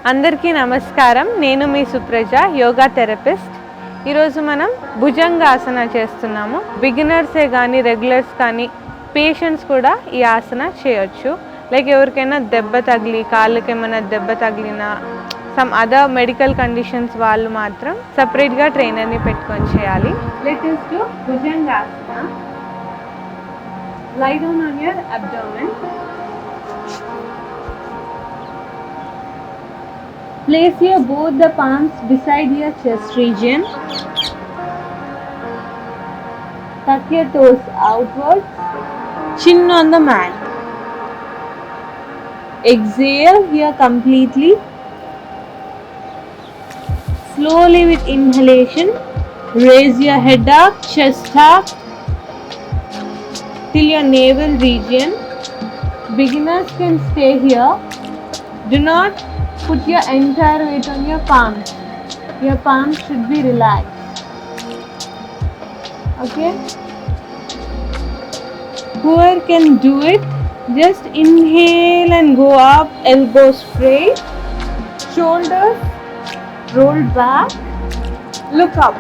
అందరికీ నమస్కారం. నేను మీ సుప్రజ, యోగా థెరపిస్ట్. ఈరోజు మనం భుజంగాసన చేస్తున్నాము. బిగినర్సే కానీ రెగ్యులర్స్ కానీ పేషెంట్స్ కూడా ఈ ఆసన చేయొచ్చు. లైక్ ఎవరికైనా దెబ్బ తగిలి, కాళ్ళకి ఏమైనా దెబ్బ తగిలినా, సమ్ అదర్ మెడికల్ కండిషన్స్ వాళ్ళు మాత్రం సపరేట్గా ట్రైనర్ని పెట్టుకొని చేయాలి. Let us do Bhujangasana. Lie down on your abdomen. Place your both the palms beside your chest region. Tuck your toes outwards. Chin on the mat. Exhale here completely. Slowly with inhalation, raise your head up, chest up till your navel region. Beginners can stay here. Do not put your entire weight on your palms. Your palms should be relaxed. Okay? Whoever can do it, just inhale and go up, elbows straight, shoulders rolled back, look up.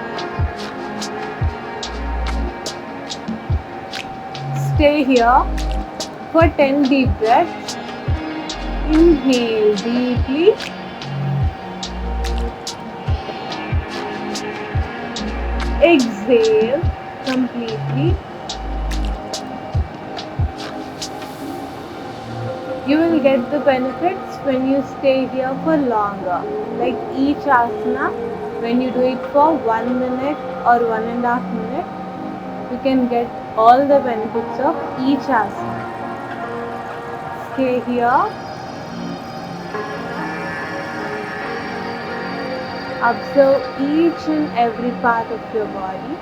Stay here for 10 deep breaths. Inhale deeply. Exhale completely. You will get the benefits when you stay here for longer. Like each asana, when you do it for 1 minute or 1.5 minutes, you can get all the benefits of each asana. Stay here. Observe each and every part of your body.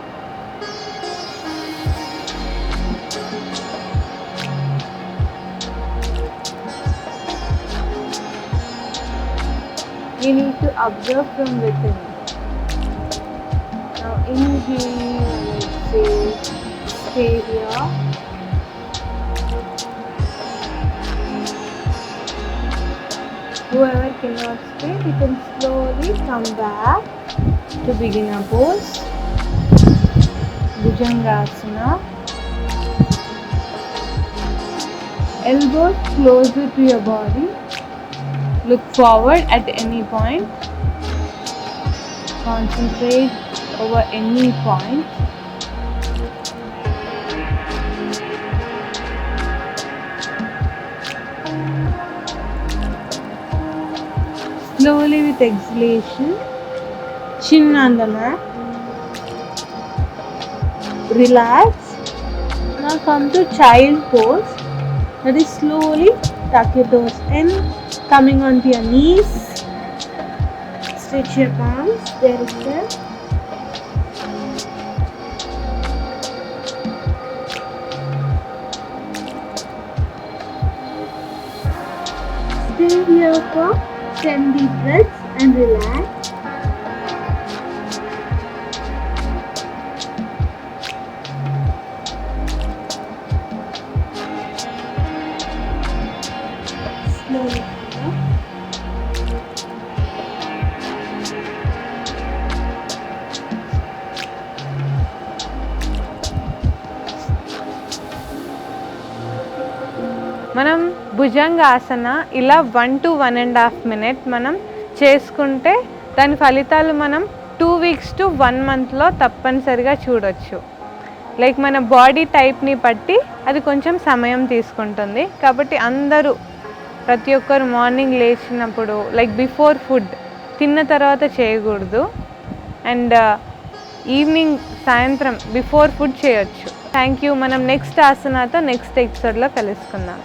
You need to observe from within. Now inhale and exhale. Stay here. Whoever cannot stay, you can slowly come back to beginner pose. Bhujangasana. Elbows closer to your body. Look forward at any point. Concentrate over any point. Slowly with exhalation, chin on the mat. Relax. Now come to child pose. That is slowly tuck your toes in, coming onto your knees. Stretch your palms. There is that. Stay here for 10 deep breaths and relax. Slowly come up. మనం భుజంగాసన ఇలా 1 to 1.5 minutes మనం చేసుకుంటే దాని ఫలితాలు మనం 2 weeks to 1 monthలో తప్పనిసరిగా చూడొచ్చు. Like మన బాడీ టైప్ని బట్టి అది కొంచెం సమయం తీసుకుంటుంది. కాబట్టి అందరూ ప్రతి ఒక్కరు మార్నింగ్ లేచినప్పుడు లైక్ బిఫోర్ ఫుడ్ తిన్న తర్వాత చేయకూడదు. అండ్ ఈవినింగ్ సాయంత్రం బిఫోర్ ఫుడ్ చేయొచ్చు. Thank you. మనం నెక్స్ట్ ఆసనాతో నెక్స్ట్ ఎపిసోడ్లో కలుసుకుందాం.